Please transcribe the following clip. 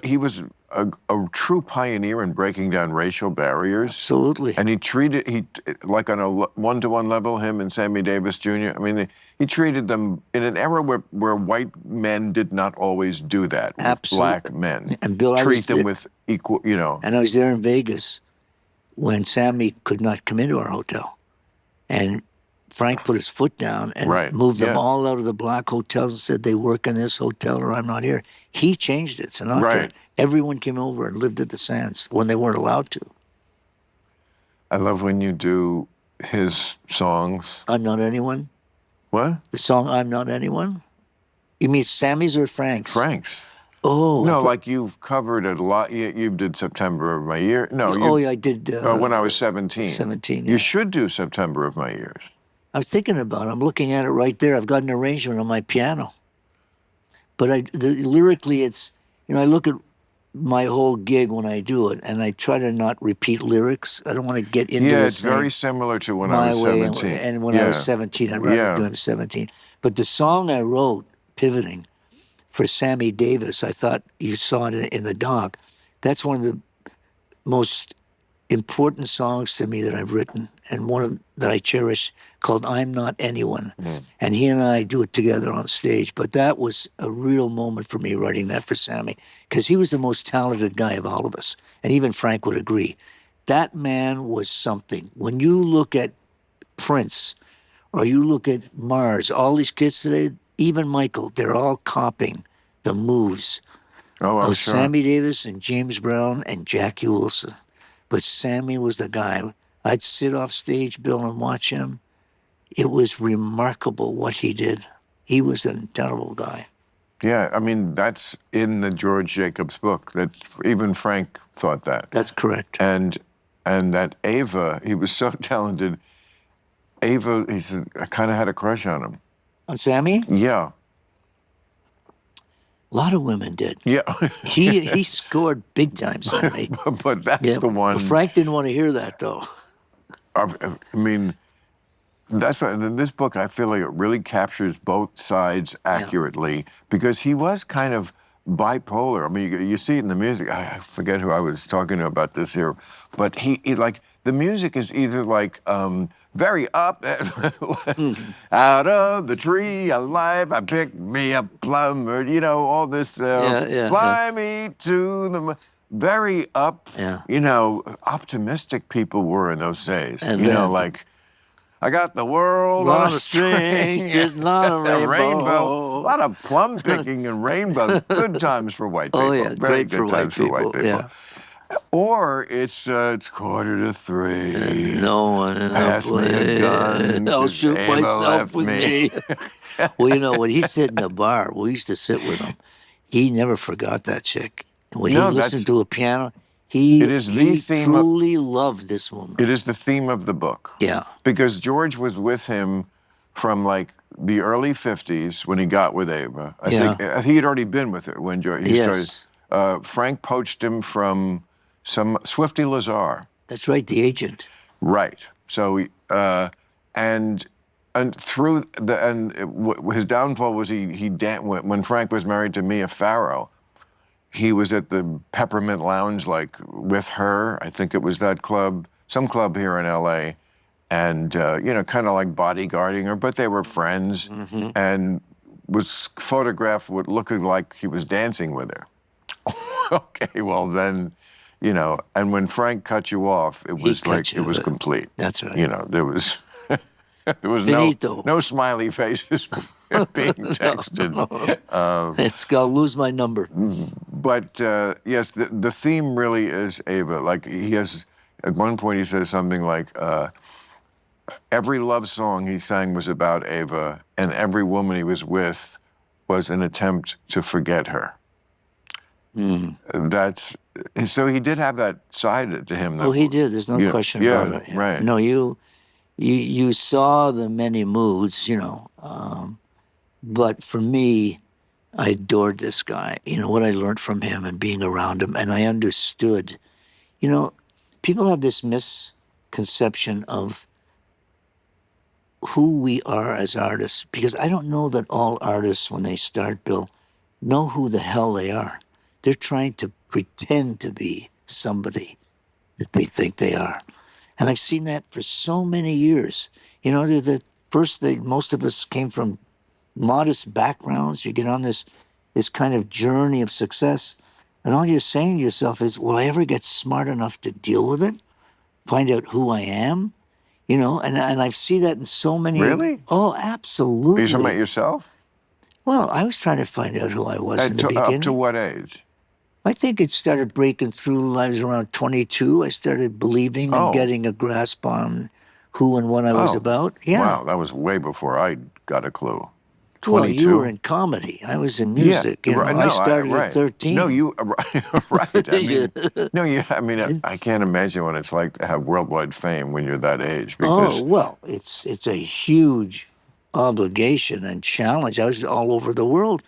he was a true pioneer in breaking down racial barriers. Absolutely. And like on a one-to-one level, him and Sammy Davis Jr. I mean, he treated them in an era where white men did not always do that with Absolutely. black men. And Bill, treat them with equal, And I was there in Vegas when Sammy could not come into our hotel. And Frank put his foot down and moved them all out of the black hotels and said, they work in this hotel or I'm not here. He changed it, Sinatra. Right. Everyone came over and lived at the Sands when they weren't allowed to. I love when you do his songs. I'm Not Anyone? What? The song I'm Not Anyone? You mean Sammy's or Frank's? Frank's. Oh. No, like you've covered it a lot. You did September of My Year. No. Yeah, I did. When I was 17. 17, yeah. You should do September of My Years. I'm thinking about it. I'm looking at it right there. I've got an arrangement on my piano. But lyrically, it's, I look at my whole gig when I do it, and I try to not repeat lyrics. I don't want to get into it's very similar to when I was 17. And when I was 17, I'd rather do it 17. But the song I wrote, Pivoting, for Sammy Davis, I thought you saw it in the doc. That's one of the most important songs to me that I've written, and that I cherish, called I'm Not Anyone. And he and I do it together on stage. But that was a real moment for me, writing that for Sammy, because he was the most talented guy of all of us. And even Frank would agree. That man was something. When you look at Prince, or you look at Mars, all these kids today, even Michael, they're all copying the moves of Sammy Davis and James Brown and Jackie Wilson. But Sammy was the guy. I'd sit off stage, Bill, and watch him. It was remarkable what he did. He was an incredible guy. Yeah, I mean, that's in the George Jacobs book. That even Frank thought that. That's correct. And that Ava, he was so talented. Ava, he said, I kind of had a crush on him. On Sammy? Yeah. A lot of women did. Yeah. he scored big time, Sammy. But that's the one. But Frank didn't want to hear that, though. I mean, that's why in this book, I feel like it really captures both sides accurately, because he was kind of bipolar. I mean, you see it in the music. I forget who I was talking to about this here, but he like, the music is either like very up, out of the tree of life, I picked me a plum, or all this, fly me to the very up, optimistic people were in those days. And like, I got the world on a string, sitting on a rainbow. A lot of plum picking and rainbows. Good times for white people. Oh yeah, very great good times for white people. Yeah. Or it's 2:45. No one in Pass me a gun. I'll shoot Ava myself left with me. Well, when he sit in the bar, we used to sit with him. He never forgot that chick. And when he listened to a piano, he truly loved this woman. It is the theme of the book. Yeah. Because George was with him from like the early 50s when he got with Ava. I think he had already been with her when George started. Frank poached him from some Swifty Lazar. That's right, the agent. Right. So, and through his downfall was when Frank was married to Mia Farrow, he was at the Peppermint Lounge, like with her. I think it was that club, some club here in LA, and kind of like bodyguarding her, but they were friends, and was photographed with looking like he was dancing with her. Okay, well then, and when Frank cut you off, it was it was complete. That's right. There was no smiley faces being texted. It's gonna lose my number. But yes, the theme really is Ava. Like he has, at one point he says something like, every love song he sang was about Ava, and every woman he was with was an attempt to forget her. So he did have that side to him. Oh, he did. There's no question about it. Yeah, right. No, you saw the many moods, but for me, I adored this guy. What I learned from him and being around him, and I understood. People have this misconception of who we are as artists, because I don't know that all artists, when they start, Bill, know who the hell they are. They're trying to pretend to be somebody that they think they are. And I've seen that for so many years. You know, most of us came from modest backgrounds. You get on this kind of journey of success, and all you're saying to yourself is, will I ever get smart enough to deal with it? Find out who I am? You know, and I see that in so many. Really? Oh, Are you absolutely. talking about yourself? Well, I was trying to find out who I was in the beginning. Up to what age? I think it started breaking through when I was around 22. I stared believing and Oh. getting a grasp on who and what I was about. Yeah. Wow, that was way before I got a clue. 22? Well, you were in comedy. I was in music. Yeah, You know, right. I started at 13. No, you right. I mean, no, you. I mean, I can't imagine what it's like to have worldwide fame when you're that age. Because, Oh, well, it's a huge obligation and challenge. I was all over the world